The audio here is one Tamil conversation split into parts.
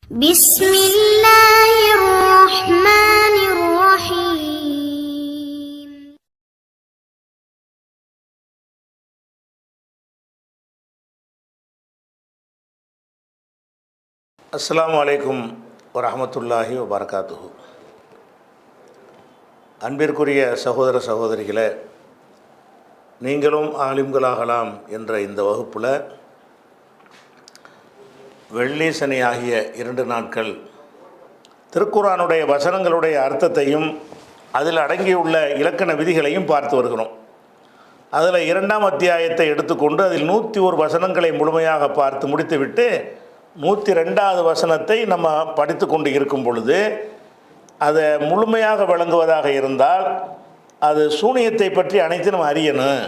بسم الله الرحمن الرحيم. அஸ்ஸலாமு அலைக்கும் வரஹ்மத்துல்லாஹி வபரகாத்துஹு. அன்பிற்குரிய சகோதர சகோதரிகளே, நீங்களும் ஆலிம்களாகலாம் என்ற இந்த வகுப்பில் வெள்ளி சனி ஆகிய 2 நாட்கள் திருக்குர்ஆனுடைய வசனங்களுடைய அர்த்தத்தையும் அதில் அடங்கியுள்ள இலக்கண விதிகளையும் பார்த்து வருகிறோம். அதில் 2ஆம் அத்தியாயத்தை எடுத்துக்கொண்டு அதில் 101 வசனங்களை முழுமையாக பார்த்து முடித்துவிட்டு 102வது வசனத்தை நம்ம படித்து கொண்டு இருக்கும் பொழுது அதை முழுமையாக விளங்குவதாக இருந்தால் அது சூனியத்தை பற்றி அனைத்து நம்ம அறியணும்.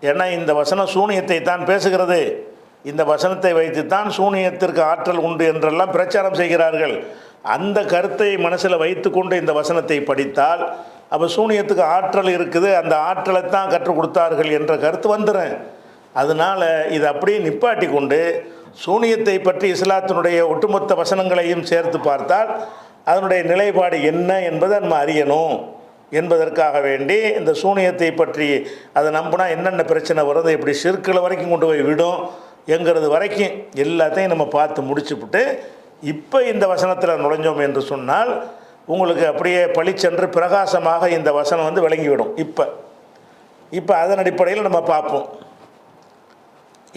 ஏன்னா இந்த வசனம் சூனியத்தை தான் பேசுகிறது. இந்த வசனத்தை வைத்துத்தான் சூனியத்திற்கு ஆற்றல் உண்டு என்றெல்லாம் பிரச்சாரம் செய்கிறார்கள். அந்த கருத்தை மனசில் வைத்து கொண்டு இந்த வசனத்தை படித்தால் அப்போ சூனியத்துக்கு ஆற்றல் இருக்குது, அந்த ஆற்றலை தான் கற்றுக் கொடுத்தார்கள் என்ற கருத்து வந்துடும். அதனால் இதை அப்படியே நிப்பாட்டி கொண்டு சூனியத்தை பற்றி இஸ்லாத்தினுடைய ஒட்டுமொத்த வசனங்களையும் சேர்த்து பார்த்தால் அதனுடைய நிலைப்பாடு என்ன என்பதை நம்ம அறியணும் என்பதற்காக வேண்டி இந்த சூனியத்தை பற்றி அதை நம்பினா என்னென்ன பிரச்சனை வருது, இப்படி சிற்களை வரைக்கும் கொண்டு போய் விடும் என்கிறது வரைக்கும் எல்லாத்தையும் நம்ம பார்த்து முடிச்சுவிட்டு இப்போ இந்த வசனத்தில் நுழைஞ்சோம் என்று சொன்னால் உங்களுக்கு அப்படியே பளிச்சென்று பிரகாசமாக இந்த வசனம் விளங்கிவிடும். இப்போ அதன் அடிப்படையில் நம்ம பார்ப்போம்.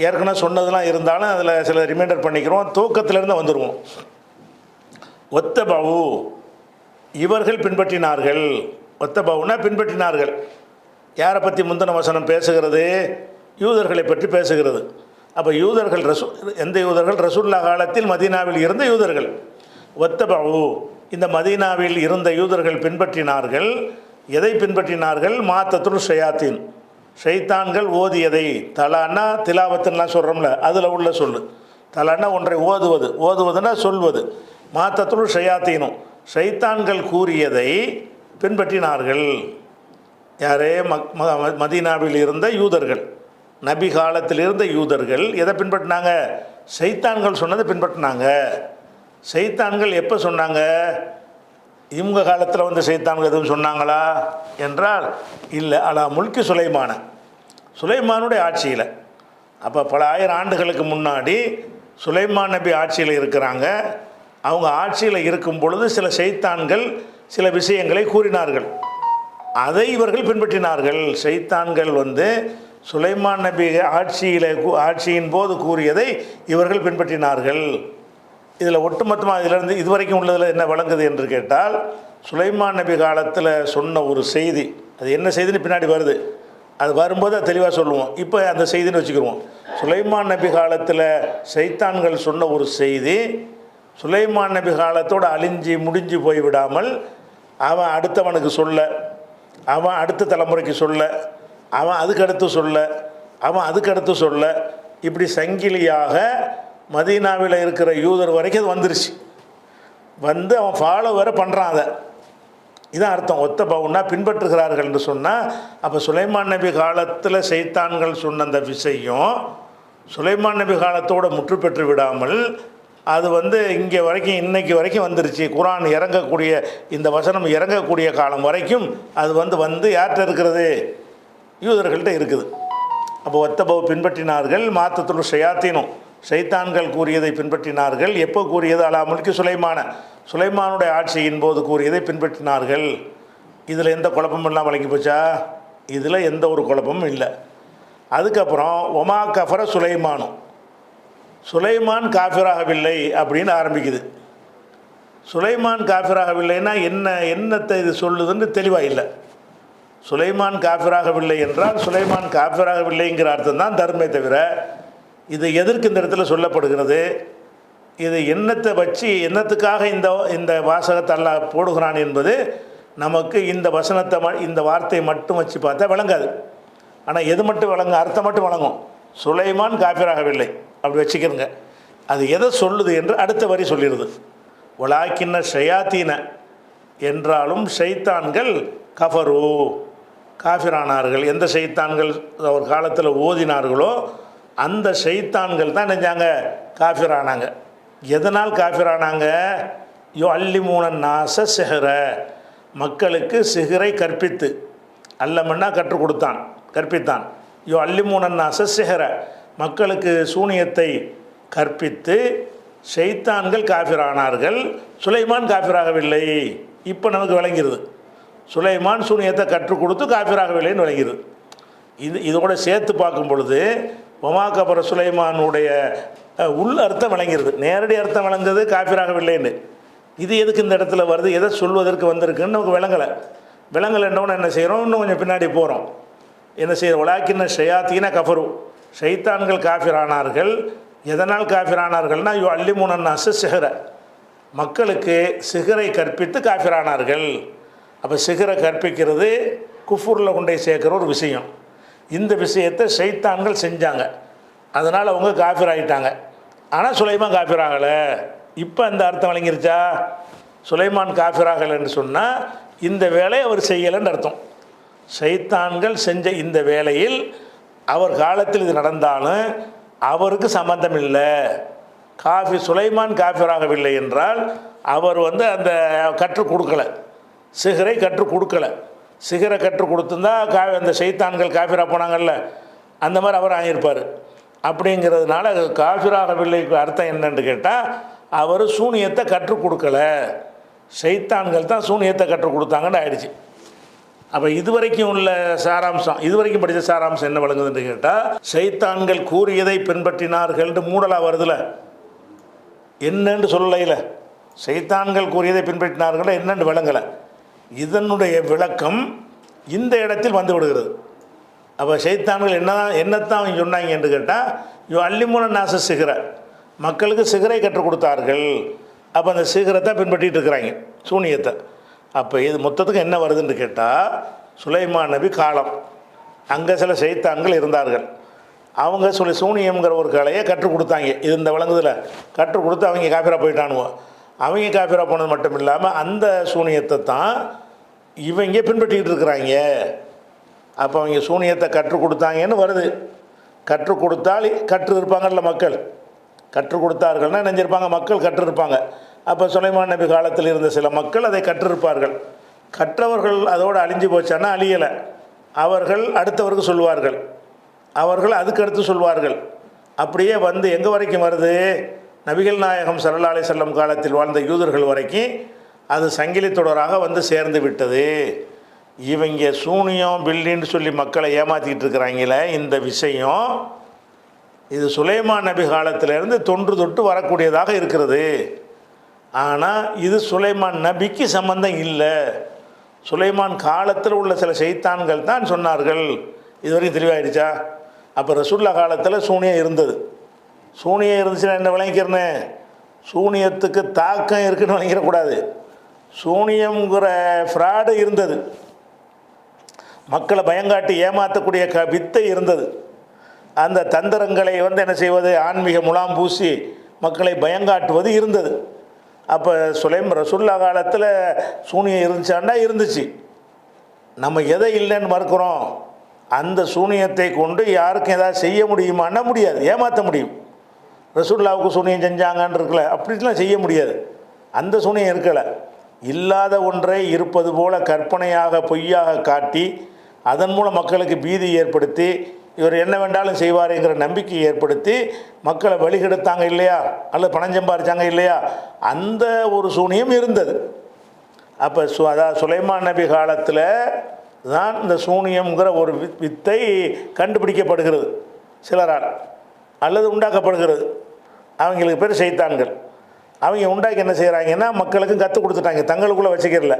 ஏற்கனவே சொன்னதெல்லாம் இருந்தாலும் அதில் சில ரிமைண்டர் பண்ணிக்கிறோம். தூக்கத்திலிருந்து வந்துடுவோம். ஒத்தபவு இவர்கள் பின்பற்றினார்கள். ஒத்தபவுனா பின்பற்றினார்கள். யாரை பற்றி முந்தின வசனம் பேசுகிறது? யூதர்களை பற்றி பேசுகிறது. அப்போ யூதர்கள் எந்த யூதர்கள்? ரசூலுல்லாஹ் காலத்தில் மதீனாவில் இருந்த யூதர்கள். ஒத்தபவு இந்த மதீனாவில் இருந்த யூதர்கள் பின்பற்றினார்கள். எதை பின்பற்றினார்கள்? மாத்தத்துல் ஷயாத்தீன், ஷைத்தான்கள் ஓதியதை. தலான்னா திலாவத்துன்னெலாம் சொல்கிறோம்ல, அதில் உள்ள சொல்லு. தலான்னா ஒன்றை ஓதுவதுன்னா சொல்வது. மாத்தத்துல் ஷயாத்தீனும் ஷைத்தான்கள் கூறியதை பின்பற்றினார்கள். யாரே? மதீனாவில் இருந்த யூதர்கள், நபி காலத்தில் இருந்த யூதர்கள் எதை பின்பற்றினாங்க? ஷைத்தான்கள் சொன்னதை பின்பற்றினாங்க. ஷைத்தான்கள் எப்போ சொன்னாங்க? இவங்க காலத்தில் ஷைத்தான்கள் எதுவும் சொன்னாங்களா என்றால் இல்லை. அலா முல்கி சுலைமானுடைய ஆட்சியில். அப்போ பல ஆயிரம் ஆண்டுகளுக்கு முன்னாடி சுலைமான் நபி ஆட்சியில் இருக்கிறாங்க. அவங்க ஆட்சியில் இருக்கும் பொழுது சில ஷைத்தான்கள் சில விஷயங்களை கூறினார்கள். அதை இவர்கள் பின்பற்றினார்கள். ஷைத்தான்கள் சுலைமான் நபி ஆட்சியின் போது கூறியதை இவர்கள் பின்பற்றினார்கள். இதில் ஒட்டுமொத்தமாக இதிலிருந்து இதுவரைக்கும் உள்ளதில் என்ன வழங்குது என்று கேட்டால், சுலைமான் நபி காலத்தில் சொன்ன ஒரு செய்தி, அது என்ன செய்தின்னு பின்னாடி வருது, அது வரும்போது அது தெளிவாக சொல்லுவோம். இப்போ அந்த செய்தின்னு வச்சுக்கிடுவோம். சுலைமான் நபி காலத்தில் ஷைத்தான்கள் சொன்ன ஒரு செய்தி சுலைமான் நபி காலத்தோடு அழிஞ்சு முடிஞ்சு போய் விடாமல் அவன் அடுத்தவனுக்கு சொல்ல, அவன் அடுத்த தலைமுறைக்கு சொல்ல, அவன் அதுக்கடுத்து சொல்ல, அவன் அதுக்கடுத்து சொல்ல, இப்படி சங்கிலியாக மதீனாவில் இருக்கிற யூதர் வரைக்கும் அது வந்துருச்சு. அவன் ஃபாலோ வேறு பண்ணுறான். அதை இதான் அர்த்தம். ஒத்தபவுன்னா பின்பற்றுகிறார்கள் என்று சொன்னால், அப்போ சுலைமான் நபி காலத்தில் ஷைத்தான்கள் சொன்ன அந்த விஷயம் சுலைமான் நபி காலத்தோடு முற்று பெற்று விடாமல் அது இங்கே வரைக்கும் இன்னைக்கு வரைக்கும் வந்துருச்சு. குர்ஆன் இறங்கக்கூடிய இந்த வசனம் இறங்கக்கூடிய காலம் வரைக்கும் அது யார்கிட்ட இருக்கிறது? யூதர்கள்ட்ட இருக்குது. அப்போ ஒத்தபவு பின்பற்றினார்கள். மாத்தத்துல் ஷயாத்தீனும் ஷைத்தான்கள் கூறியதை பின்பற்றினார்கள். எப்போ கூறியது? அலா முல்கி சுலைமானுடைய ஆட்சியின் போது கூறியதை பின்பற்றினார்கள். இதில் எந்த குழப்பமும் இல்லாமல் வழங்கி போச்சா? இதில் எந்த ஒரு குழப்பமும் இல்லை. அதுக்கப்புறம் ஒமா கஃபர சுலைமான் காஃபிராகவில்லை அப்படின்னு ஆரம்பிக்குது. சுலைமான் காஃபிராகவில்லைன்னா என்னத்தை இது சொல்லுதுன்னு தெளிவாக இல்லை. சுலைமான் காஃபிராகவில்லை என்றால் சுலைமான் காஃபிராகவில்லைங்கிற அர்த்தம் தான் தர்மே தவிர இது எதற்கு இந்த இடத்துல சொல்லப்படுகிறது, இது என்னத்தை வச்சு என்னத்துக்காக இந்த வாசகத்தை அல்லாஹ் போடுகிறான் என்பது நமக்கு இந்த வசனத்தை இந்த வார்த்தையை மட்டும் வச்சு பார்த்தா விளங்காது. ஆனால் எது மட்டும் விளங்கும்? அர்த்தம் மட்டும் விளங்கும். சுலைமான் காஃபிராகவில்லை அப்படி வச்சுக்கிறங்க. அது எதை சொல்லுது என்று அடுத்த வரி சொல்லிடுது. வலாக்கின்ன ஷயாத்தீன என்றாலும் ஷைத்தான்கள் கஃபரு காஃபிரானார்கள். எந்த ஷைத்தான்கள் ஒரு காலத்தில் ஓதினார்களோ அந்த ஷைத்தான்கள் தான் நினைஞ்சாங்க காஃபிரானாங்க. எதனால் காஃபிரானாங்க? அல்லிமூனன் நாச சிஹர, மக்களுக்கு சிஹரை கற்பித்து, அல்லமன்னா கற்றுக் கொடுத்தான், கற்பித்தான். அல்லிமூனன் நாச சிஹர, மக்களுக்கு சூனியத்தை கற்பித்து ஷைத்தான்கள் காஃபிரானார்கள். சுலைமான் காஃபிராகவில்லை. இப்போ நமக்கு விளங்கிறது, சுலைமான் சூனியத்தை கற்றுக் கொடுத்து காஃபிராகவில்லைன்னு விளங்கிறது. இதோட சேர்த்து பார்க்கும் பொழுது ஒமா கபர சுலைமானுடைய உள் அர்த்தம் விளங்கிறது. நேரடி அர்த்தம் விளங்குறது காஃபிராகவில்லைன்னு. இது எதுக்கு இந்த இடத்துல வருது, எதை சொல்வதற்கு வந்திருக்குன்னு நமக்கு விளங்கலைன்னொன்னு என்ன செய்கிறோம், இன்னும் கொஞ்சம் பின்னாடி போகிறோம். என்ன செய்கிறோம்? உலாக்கின்ன ஷயாத்தீன கஃபரு, ஷைத்தான்கள் காஃபிரானார்கள். எதனால் காஃபிரானார்கள்னா அல்லிமூனன் நாச சிஹர, மக்களுக்கு சிஹரை கற்பித்து காஃபிரானார்கள். அப்போ சிஹரை கற்பிக்கிறது குஃபூரில் கொண்டே சேர்க்குற ஒரு விஷயம். இந்த விஷயத்தை ஷைத்தான்கள் செஞ்சாங்க, அதனால் அவங்க காஃபிர் ஆகிட்டாங்க. ஆனால் சுலைமான் காஃபிர் ஆகலை. இப்போ அந்த அர்த்தம் வழங்கிருச்சா? சுலைமான் காஃபிர் ஆகலைன்னு சொன்னால் இந்த வேலையை அவர் செய்யலைன்னு அர்த்தம். ஷைத்தான்கள் செஞ்ச இந்த வேலையில் அவர் காலத்தில் இது நடந்தாலும் அவருக்கு சம்பந்தம் இல்லை. சுலைமான் காஃபிராகவில்லை என்றால் அவர் அந்த கற்றுக் கொடுக்கலை, சிஹரை கற்றுக் கொடுக்கலை. சிஹரை கற்றுக் கொடுத்துருந்தா அந்த ஷைத்தான்கள் காஃபிரா போனாங்கல்ல, அந்த மாதிரி அவர் ஆகியிருப்பார். அப்படிங்கிறதுனால காஃபிராகவில்லைக்கு அர்த்தம் என்னன்னு கேட்டால் அவர் சூனியத்தை கற்றுக் கொடுக்கலை, ஷைத்தான்கள் தான் சூனியத்தை கற்றுக் கொடுத்தாங்கன்னு ஆயிடுச்சு. அப்போ இதுவரைக்கும் உள்ள சாராம்சம், இதுவரைக்கும் படித்த சாராம்சம் என்ன வழங்குதுன்னு கேட்டால், ஷைத்தான்கள் கூறியதை பின்பற்றினார்கள்னு மூடலாக வருதுல, என்னன்னு சொல்லலையில. ஷைத்தான்கள் கூறியதை பின்பற்றினார்கள் என்னென்று விளங்கலை. இதனுடைய விளக்கம் இந்த இடத்தில் வந்து விடுகிறது. அப்போ ஷைத்தான்கள் என்னத்தான் சொன்னாங்க என்று கேட்டால் அல்லிமூனன் நாச சிஹர, மக்களுக்கு சிஹரை கற்றுக் கொடுத்தார்கள். அப்போ அந்த சிஹரத்தை பின்பற்றிட்டு இருக்கிறாங்க, சூனியத்தை. அப்போ இது மொத்தத்துக்கு என்ன வருதுன்னு கேட்டால், சுலைமான் நபி காலம், அங்கே சில ஷைத்தான்கள் இருந்தார்கள். அவங்க சூனியம்ங்கிற ஒரு கலையை கற்றுக் கொடுத்தாங்க. இது இந்த விளங்குதில் கற்றுக் கொடுத்து அவங்க காஃபிரா போயிட்டானுவோம். அவங்க காஃபிரா போனது மட்டும் இல்லாமல் அந்த சூனியத்தை தான் இவங்க பின்பற்றிக்கிட்டு இருக்கிறாங்க. அப்போ அவங்க சூனியத்தை கற்றுக் கொடுத்தாங்கன்னு வருது. கற்றுக் கொடுத்தால் கற்று இருப்பாங்கல்ல மக்கள், கற்றுக் கொடுத்தார்கள்னா நினைஞ்சிருப்பாங்க மக்கள் கற்றிருப்பாங்க. அப்போ சுலைமான் நபி காலத்தில் இருந்த சில மக்கள் அதை கற்றிருப்பார்கள். கற்றவர்கள் அதோடு அழிஞ்சு போச்சான்னா அழியலை. அவர்கள் அடுத்தவருக்கு சொல்வார்கள், அவர்கள் அதுக்கடுத்து சொல்வார்கள். அப்படியே எங்கே வரைக்கும் வருது? நபிகள் நாயகம் ஸல்லல்லாஹு அலைஹி வஸல்லம் காலத்தில் வாழ்ந்த யூதர்கள் வரைக்கும் அது சங்கிலி தொடராக சேர்ந்து விட்டது. இவங்க சூனியம் பில்லின்னு சொல்லி மக்களை ஏமாற்றிக்கிட்டு இருக்கிறாங்களே, இந்த விஷயம் இது சுலைமான் நபி காலத்திலேருந்து தொன்று தொட்டு வரக்கூடியதாக இருக்கிறது. ஆனால் இது சுலைமான் நபிக்கு சம்பந்தம் இல்லை. சுலைமான் காலத்தில் உள்ள சில ஷைத்தான்கள் தான் சொன்னார்கள். இது வரைக்கும் தெளிவாயிடுச்சா? அப்போ ரசூல்லா காலத்தில் சூனியம் இருந்தது. சூனியம் இருந்துச்சுன்னா என்ன விளங்கிக்கிறனே, சூனியத்துக்கு தாக்கம் இருக்குன்னு விளங்கிடக்கூடாது. சூனியங்கிற ஃப்ராடு இருந்தது, மக்களை பயங்காட்டி ஏமாற்றக்கூடிய வித்தை இருந்தது. அந்த தந்திரங்களை என்ன செய்வது, ஆன்மீக முலாம் பூசி மக்களை பயங்காட்டுவது இருந்தது. அப்போ ரசூல்லா காலத்தில் சூனியம் இருந்துச்சாண்டா இருந்துச்சு. நம்ம எதை இல்லைன்னு மறுக்கிறோம்? அந்த சூனியத்தை கொண்டு யாருக்கும் ஏதாவது செய்ய முடியுமான்னா முடியாது, ஏமாற்ற முடியும். ரசூல்லாவுக்கு சூனியம் செஞ்சாங்கன்னு இருக்கல, அப்படிலாம் செய்ய முடியாது. அந்த சூனியம் இருக்கலை. இல்லாத ஒன்றை இருப்பது போல கற்பனையாக பொய்யாக காட்டி அதன் மூலம் மக்களுக்கு பீதி ஏற்படுத்தி இவர் என்ன வேண்டாலும் செய்வாருங்கிற நம்பிக்கை ஏற்படுத்தி மக்களை வழிகெடுத்தாங்க இல்லையா, அல்லது பணம் சம்பாதிச்சாங்க இல்லையா, அந்த ஒரு சூனியம் இருந்தது. அப்போ அதாவது சுலைமான் நபி காலத்தில் தான் இந்த சூனியம்ங்கிற ஒரு வித்தை கண்டுபிடிக்கப்படுகிறது சிலரால், அல்லது உண்டாக்கப்படுகிறது. அவங்களுக்கு பேர் ஷைத்தான்கள். அவங்க உண்டாக்கி என்ன செய்கிறாங்கன்னா மக்களுக்கும் கற்றுக் கொடுத்துட்டாங்க, தங்களுக்குள்ளே வச்சுக்கிறல.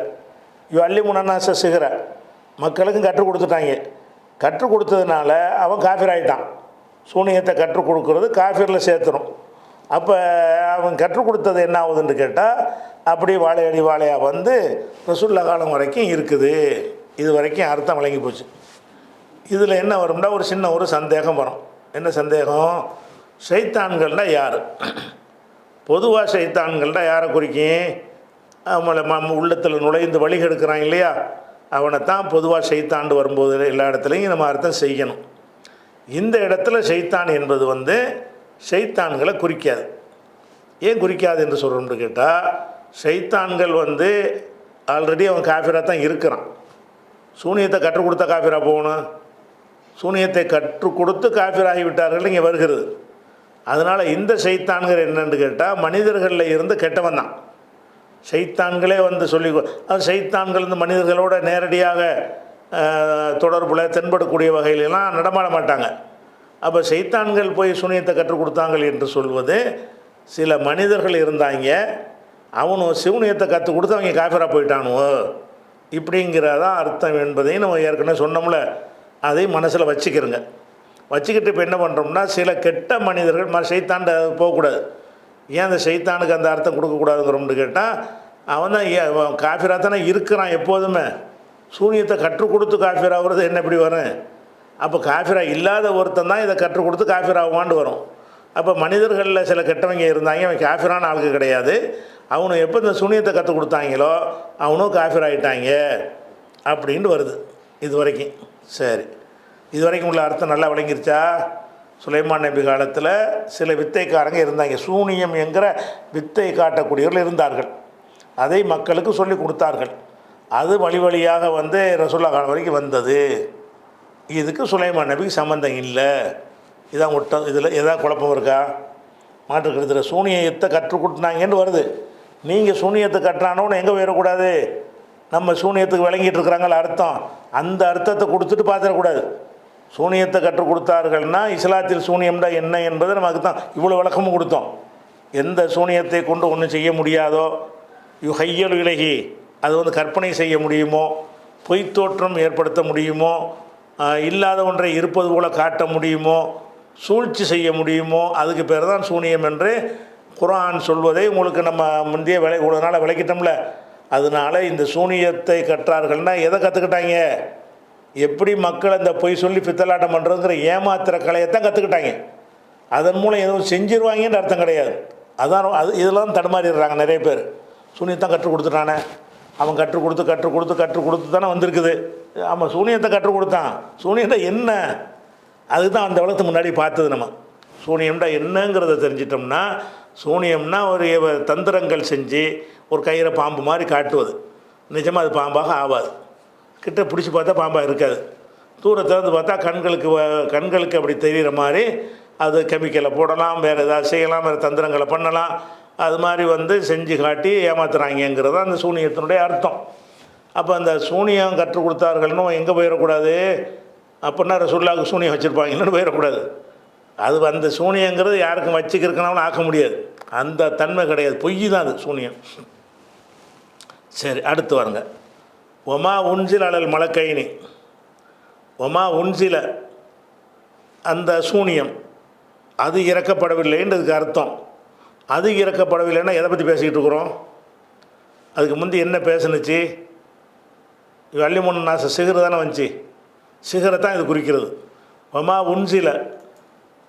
அல்லிமூனன் நாச சிஹர, மக்களுக்கும் கற்றுக் கொடுத்துட்டாங்க. கற்றுக் கொடுத்ததுனால அவன் காஃபிர் ஆகிட்டான். சூனியத்தை கற்றுக் கொடுக்கறது காஃபிரில் சேர்த்துரும். அப்போ அவன் கற்றுக் கொடுத்தது என்ன ஆகுதுன்னு கேட்டால் அப்படியே வாழையடி வாழையாக ரசூல்லா காலம் வரைக்கும் இருக்குது. இது வரைக்கும் அர்த்தம் வழங்கி போச்சு. இதில் என்ன வரும்னா ஒரு சின்ன ஒரு சந்தேகம் வரும். என்ன சந்தேகம்? ஷைத்தான்கள்னால் யார்? பொதுவாக ஷைத்தான்கள்னா யாரை குறிக்கும்? அவங்கள உள்ளத்தில் நுழைந்து வழிகெடுக்கிறான் இல்லையா, அவனை தான் பொதுவாக ஷைத்தாண்டு வரும்போது எல்லா இடத்துலையும் நம்ம அர்த்தம் செய்யணும். இந்த இடத்துல ஷைத்தான் என்பது ஷைத்தான்களை குறிக்காது. ஏன் குறிக்காது என்று சொல்கிறோம்னு கேட்டால், ஷைத்தான்கள் வந்து ஆல்ரெடி அவன் காஃபிராக தான் இருக்கிறான். சூனியத்தை கற்றுக் கொடுத்த காஃபிரா போகணும்? சூனியத்தை கற்றுக் கொடுத்து காஃபிராகி விட்டார்கள் இங்கே வருகிறது. அதனால் இந்த ஷைத்தான்கள் என்னென்னு கேட்டால், மனிதர்களில் இருந்து கெட்டவன் தான். ஷைத்தான்களே வந்து சொல்லி, அது ஷைத்தான்கள் வந்து மனிதர்களோட நேரடியாக தொடர்பில் தென்படக்கூடிய வகையிலெல்லாம் நடமாட மாட்டாங்க. அப்போ ஷைத்தான்கள் போய் சூனியத்தை கற்றுக் கொடுத்தாங்கள் என்று சொல்வது, சில மனிதர்கள் இருந்தாங்க, அவனும் சூனியத்தை கற்றுக் கொடுத்து அவங்க காஃபிரா போயிட்டானுவோ இப்படிங்கிறதான் அர்த்தம் என்பதையும் நம்ம ஏற்கனவே சொன்னோம்ல. அதை மனசில் வச்சுக்கிறோங்க. வச்சுக்கிட்டு இப்போ என்ன பண்ணுறோம்னா, சில கெட்ட மனிதர்கள் ஷைத்தான்ட போகக்கூடாது. ஏன் அந்த ஷைத்தானுக்கு அந்த அர்த்தம் கொடுக்கக்கூடாதுங்கிறோம்னு கேட்டால், அவன் தான் காஃபிரா தானே இருக்கிறான் எப்போதுமே. சூனியத்தை கற்றுக் கொடுத்து காஃபிராகிறது என்ன இப்படி வரும்? அப்போ காஃபிரா இல்லாத ஒருத்தன் தான் இதை கற்றுக் கொடுத்து காஃபிராவாண்டு வரும். அப்போ மனிதர்களில் சில கெட்டவங்க இருந்தாங்க, அவன் காஃபிரான ஆளுக்கு கிடையாது. அவனு எப்போ இந்த சூனியத்தை கற்றுக் கொடுத்தாங்களோ அவனும் காஃபிராயிட்டாங்க அப்படின்ட்டு வருது இது வரைக்கும். சரி, இது வரைக்கும் உள்ள அர்த்தம் நல்லா விளங்கிருச்சா? சுலைமான் நபி காலத்தில் சில வித்தைக்காரங்க இருந்தாங்க, சூனியம் என்கிற வித்தை காட்டக்கூடியவர்கள் இருந்தார்கள். அதை மக்களுக்கு சொல்லி கொடுத்தார்கள். அது வழி வழியாக வந்து ரசூலுல்லாஹ் காலம் வரைக்கும் வந்தது. இதுக்கு சுலைமான் நபிக்கு சம்மந்தம் இல்லை. இதான் ஒட்டம். இதில் எதாவது குழப்பம் இருக்கா? மாற்றுக்கிறதுல சூனியத்தை கற்றுக் கொடுத்தாங்கன்னு வருது. நீங்கள் சூனியத்தை கட்டுறானோன்னு எங்கே போயிடக்கூடாது? நம்ம சூனியத்துக்கு விளங்கிட்டு இருக்கிறாங்கள அர்த்தம், அந்த அர்த்தத்தை கொடுத்துட்டு பார்த்துடக்கூடாது. சூனியத்தை கற்றுக் கொடுத்தார்கள்னா இஸ்லாத்தில் சூனியம்டா என்ன என்பதை நமக்கு தான் இவ்வளோ விளக்கமும் கொடுத்தோம். எந்த சூனியத்தை கொண்டு ஒன்றும் செய்ய முடியாதோ, யுஹையல் இலகி, அது வந்து கற்பனை செய்ய முடியுமோ, பொய்த்தோற்றம் ஏற்படுத்த முடியுமோ, இல்லாத ஒன்றை இருப்பது போல் காட்ட முடியுமோ, சூழ்ச்சி செய்ய முடியுமோ, அதுக்கு பேர் தான் சூனியம் என்று குர்ஆன் சொல்வதை உங்களுக்கு நம்ம முந்தைய இவ்வளோ நாள் விளக்கிட்டோம்ல. அதனால் இந்த சூனியத்தை கற்றார்கள்னா எதை கற்றுக்கிட்டாங்க? எப்படி மக்கள் அந்த பொய் சொல்லி பித்தலாட்டம் பண்ணுறதுங்கிற ஏமாத்துற கலையைத்தான் கற்றுக்கிட்டாங்க. அதன் மூலம் எதுவும் செஞ்சிருவாங்கன்னு அர்த்தம் கிடையாது. அதான் இதெல்லாம் தடுமாறிடுறாங்க நிறைய பேர். சூனியத்தான் கற்றுக் கொடுத்துட்டானே, அவன் கற்றுக் கொடுத்து தானே வந்திருக்குது. ஆமாம், சூனியத்தை கற்றுக் கொடுத்தான். சூனியம்டா என்ன? அதுதான் அந்த வளத்துக்கு முன்னாடி பார்த்தது. நம்ம சூனியம்டா என்னங்கிறத தெரிஞ்சிட்டோம்னா, சூனியம்னா ஒரு தந்திரங்கள் செஞ்சு ஒரு கயிறை பாம்பு மாதிரி காட்டுவது. நிஜமாக அது பாம்பாக ஆகாது. கிட்ட பிடிச்சி பார்த்தா பாம்பாக இருக்காது. தூரத்திலேருந்து பார்த்தா கண்களுக்கு அப்படி தெரிகிற மாதிரி அது கெமிக்கலை போடலாம், வேறு ஏதாவது செய்யலாம், வேறு தந்திரங்களை பண்ணலாம். அது மாதிரி வந்து செஞ்சு காட்டி ஏமாத்துறாங்கிறது அந்த சூனியத்தினுடைய அர்த்தம். அப்போ அந்த சூனியம் கற்றுக் கொடுத்தார்கள்னு எங்கே போயிடக்கூடாது? அப்படின்னா ரசூலுல்லாஹ்வுக்கு சூனியம் வச்சுருப்பாங்கன்னு போயிடக்கூடாது. அது அந்த சூனியங்கிறது யாருக்கும் வச்சுக்கிறதுனாலும் ஆக்க முடியாது. அந்த தன்மை கிடையாது, பொய் தான் அது சூனியம். சரி, அடுத்து வாருங்க. ஒமா உன்சில் அலல் மலக்கைனி, ஒமா உன்சில, அந்த சூனியம் அது இறக்கப்படவில்லைன்றதுக்கு அர்த்தம். அது இறக்கப்படவில்லைன்னா எதை பற்றி பேசிக்கிட்டு இருக்கிறோம்? அதுக்கு முந்தி என்ன பேசுனுச்சு? வள்ளிமுன் நாச சிகர் தானே வந்துச்சு. சிகரை தான் இது குறிக்கிறது. ஒமா உன்சில,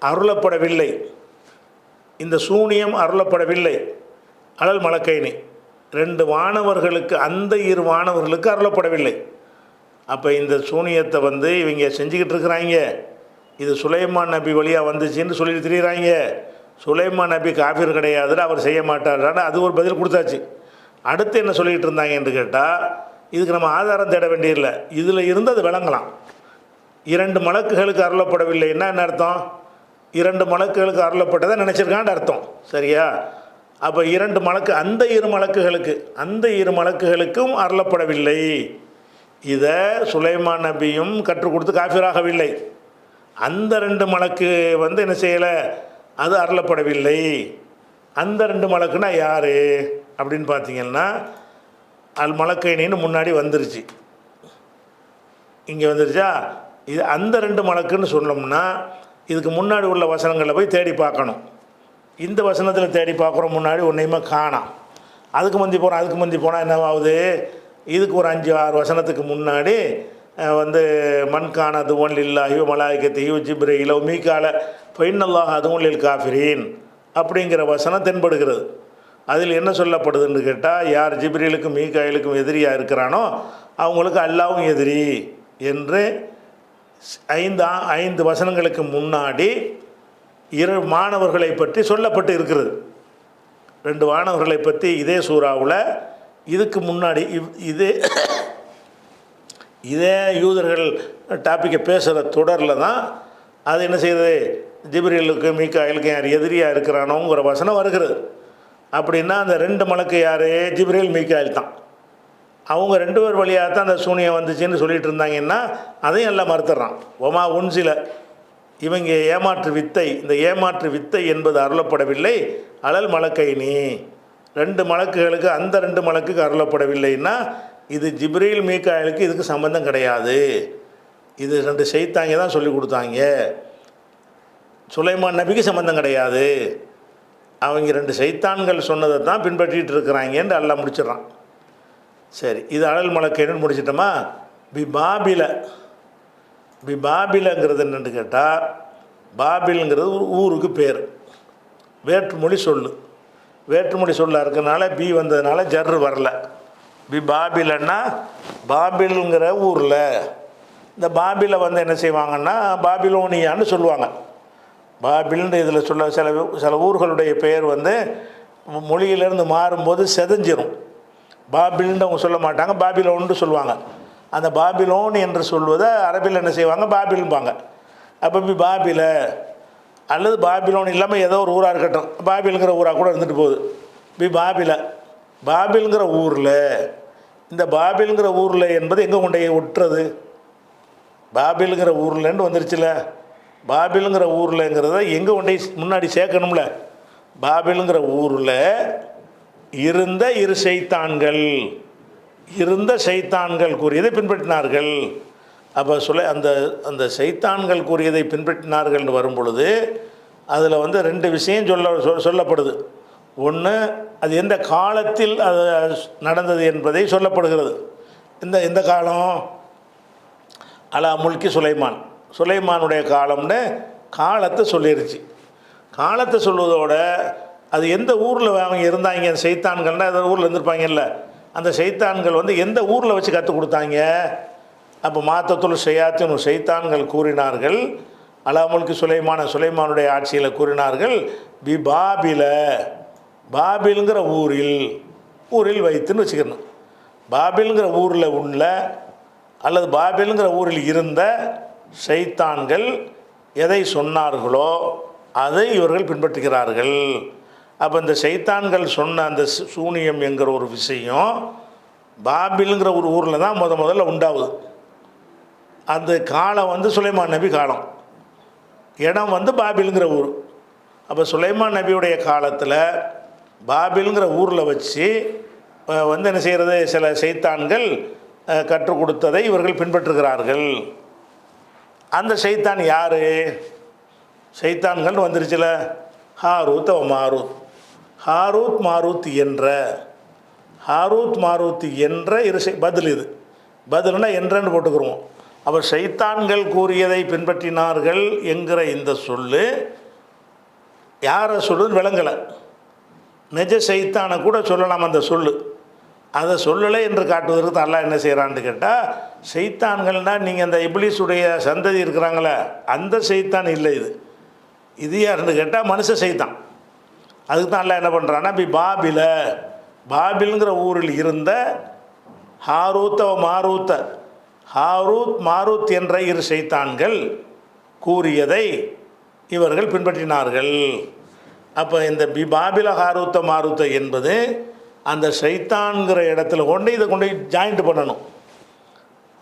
அருளப்படவில்லை, இந்த சூனியம் அருளப்படவில்லை. அலல் மலக்கைனி, ரெண்டு வானவர்களுக்கு, அந்த இரு வானவர்களுக்கு அருளப்படவில்லை. அப்போ இந்த சூனியத்தை வந்து இவங்க செஞ்சுக்கிட்டு இருக்கிறாங்க. இது சுலைமான் நபி வழியாக வந்துச்சுன்னு சொல்லிட்டு திரிகிறாங்க. சுலைமான் நபி காஃபிர் கிடையாதுன்னு அவர் செய்ய மாட்டார்னு அது ஒரு பதில் கொடுத்தாச்சு. அடுத்து என்ன சொல்லிகிட்டு இருந்தாங்க என்று கேட்டால், இதுக்கு நம்ம ஆதாரம் தேட வேண்டியதில்லை, இதில் இருந்து அது விளங்கலாம். இரண்டு மலக்குகளுக்கு அருளப்படவில்லைன்னா என்ன அர்த்தம்? இரண்டு மலக்குகளுக்கு அருளப்பட்டதை நினச்சிருக்கான்னு அர்த்தம். சரியா? அப்போ இரண்டு மலக்கு, அந்த இரு மலக்குகளுக்கும் அருளப்படவில்லை. இதை சுலைமான் நபியும் கற்றுக் கொடுத்து காஃபிராகவில்லை. அந்த ரெண்டு மலக்கு வந்து என்ன செய்யலை, அது அருளப்படவில்லை. அந்த ரெண்டு மலக்குன்னா யார் அப்படின்னு பார்த்தீங்கன்னா, அல் மலக்கைனின்னு முன்னாடி வந்துருச்சு, இங்கே வந்துருச்சா? இது அந்த ரெண்டு மலக்குன்னு சொன்னோம்னா இதுக்கு முன்னாடி உள்ள வசனங்களில் போய் தேடி பார்க்கணும். இந்த வசனத்தில் தேடி பார்க்குறோம், முன்னாடி ஒன்றையுமே காணாம். அதுக்கு முந்தி போனால் என்னவாகுது? இதுக்கு ஒரு 5-6 வசனத்துக்கு முன்னாடி வந்து மண்கான அதுவன் இல்லாஹி மலாய்கத்தையோ ஜிப்ரீலோ மீகால ஃபைனல்லாஹ் அதுவன் லில் காஃபிரீன் அப்படிங்கிற வசனம் தென்படுகிறது. அதில் என்ன சொல்லப்படுதுன்னு கேட்டால், யார் ஜிப்ரீலுக்கும் மீகாயிலுக்கும் எதிரியாக இருக்கிறானோ அவங்களுக்கு அல்லாவும் எதிரி என்று 5 வசனங்களுக்கு முன்னாடி இரு மாணவர்களை பற்றி சொல்லப்பட்டு இருக்கிறது. 2 வானவர்களை பற்றி இதே சூறாவில் இதுக்கு முன்னாடி இதே யூதர்கள் டாப்பிக்கை பேசுகிற தொடரில் தான் அது என்ன செய்யுது, ஜிப்ரீலுக்கு மீகாயிலுக்கு யார் எதிரியாக இருக்கிறானோங்கிற வசனம் வருகிறது. அப்படின்னா அந்த 2 மலக்கு யார், ஜிப்ரீல் மீகாயில் தான். அவங்க 2 பேர் வழியாக தான் அந்த சூனியம் வந்துச்சுன்னு சொல்லிட்டு இருந்தாங்கன்னா அதையும் எல்லாம் மறுத்துறான். ஒமா உன்சில, இவங்க ஏமாற்று வித்தை, இந்த ஏமாற்று வித்தை என்பது அருளப்படவில்லை. அலல் மலக்கைனி, 2 மலக்குகளுக்கு, அந்த 2 மலக்குக்கு அருளப்படவில்லைன்னா இது ஜிப்ரீல் மீகாயிலுக்கு இதுக்கு சம்பந்தம் கிடையாது. இது 2 ஷைத்தாங்க தான் சொல்லி கொடுத்தாங்க. சுலைமான் நபிக்கு சம்பந்தம் கிடையாது. அவங்க 2 ஷைத்தான்கள் சொன்னதை தான் பின்பற்றிட்டு இருக்கிறாங்கன்னு எல்லாம் முடிச்சிடறான். சரி, இது அலல் மலக்கைன்னு முடிச்சிட்டோமா. பாபிலங்கிறது என்னென்னு கேட்டால், பாபிலுங்கிறது ஒரு ஊருக்கு பேர், வேற்றுமொழி சொல்லு. வேற்றுமொழி சொல்ல இருக்கிறதுனால பி வந்ததுனால ஜர்ரு வரல. பாபிலன்னா பாபிலுங்கிற ஊரில், இந்த பாபிலை வந்து என்ன செய்வாங்கன்னா பாபிலோனியான்னு சொல்லுவாங்க. பாபில்ன்ற இதில் சொல்ல சில ஊர்களுடைய பெயர் வந்து மொழியிலேருந்து மாறும்போது செதஞ்சிரும். பாபில்ன்னு அவங்க சொல்ல மாட்டாங்க, பாபிலோன்னு சொல்லுவாங்க. அந்த பாபிலோன் என்று சொல்வதை அரபியில் என்ன செய்வாங்க, பாபில்பாங்க. அப்போ பாபில அல்லது பாபிலோன் இல்லாமல் ஏதோ ஒரு ஊராக இருக்கட்டும், பாபிலுங்கிற ஊராக கூட இருந்துட்டு போகுது. பாபிலுங்கிற ஊரில், இந்த பாபிலுங்கிற ஊரில் என்பது எங்கே கொண்டு ஒட்டுறது, பாபிலுங்கிற ஊர்லன்னு வந்துருச்சுல. பாபிலுங்கிற ஊர்லங்கிறத எங்கே கொண்டு முன்னாடி சேர்க்கணும்ல. பாபிலுங்கிற ஊரில் இருந்த 2 ஷைத்தான்கள், கூறியதை பின்பற்றினார்கள். அப்போ அந்த ஷைத்தான்கள் கூறியதை பின்பற்றினார்கள்னு வரும் பொழுது அதில் வந்து 2 விஷயம் சொல்லப்படுது. ஒன்று, அது எந்த காலத்தில் அது நடந்தது என்பதை சொல்லப்படுகிறது. இந்த காலம் அலா முல்கி சுலைமானுடைய காலம்னு காலத்தை சொல்லிருச்சு. காலத்தை சொல்வதோட அது எந்த ஊரில் அவங்க இருந்தாங்க, ஷைத்தான்கள்னால் அந்த ஊரில் இருந்திருப்பாங்கல்ல, அந்த ஷைத்தான்கள் வந்து எந்த ஊரில் வச்சு கற்றுக் கொடுத்தாங்க. அப்போ மாத்தத்துல் ஷையாத்தின் ஷைத்தான்கள் கூறினார்கள் அலா முல்கி சுலைமானுடைய ஆட்சியில் கூறினார்கள் பாபிலுங்கிற ஊரில் வைத்துன்னு வச்சுக்கணும். பாபிலுங்கிற ஊரில் உள்ள அல்லது பாபிலுங்கிற ஊரில் இருந்த ஷைத்தான்கள் எதை சொன்னார்களோ அதை இவர்கள் பின்பற்றுகிறார்கள். அப்போ இந்த ஷைத்தான்கள் சொன்ன அந்த சூனியம் என்கிற ஒரு விஷயம் பாபிலுங்கிற ஒரு ஊரில் தான் முதல்ல உண்டாகுது. அந்த காலம் வந்து சுலைமான் நபி காலம், இடம் வந்து பாபிலுங்கிற ஊர். அப்போ சுலைமான் நபியுடைய காலத்தில் பாபிலுங்கிற ஊரில் வச்சு வந்து என்ன செய்கிறது, சில ஷைத்தான்கள் கற்றுக் கொடுத்ததை இவர்கள் பின்பற்றுகிறார்கள். அந்த ஷைத்தான் யார், ஷைத்தான்கள் வந்துருச்சுல, ஹாரூத் மாரூத் என்ற பதில். இது பதில்னா என்றன்னு போட்டுக்கிறோம். அப்போ ஷைத்தான்கள் கூறியதை பின்பற்றினார்கள் என்கிற இந்த சொல்லு யாரை சொல்லுன்னு விளங்கலை. நிஜ ஷைத்தானை கூட சொல்லலாம் அந்த சொல்லு, அதை சொல்லலை என்று காட்டுவதற்கு அல்லாஹ் என்ன செய்கிறான்னு கேட்டால், ஷைத்தான்கள்னால் நீங்கள் அந்த இப்லீஸுடைய சந்ததி இருக்கிறாங்களே அந்த ஷைத்தான் இல்லை. இது யாருன்னு கேட்டால் மனுஷ ஷைத்தான். அதுக்கு தான் அல்லாஹ் என்ன பண்ணுறான்னா, பாபிலுங்கிற ஊரில் இருந்த மாரூத் என்ற 2 ஷைத்தான்கள் கூறியதை இவர்கள் பின்பற்றினார்கள். அப்போ இந்த பாபில மாரூத்த என்பது அந்த ஷைத்தான்கிற இடத்துல இதை கொண்டு ஜாயிண்ட் பண்ணணும்.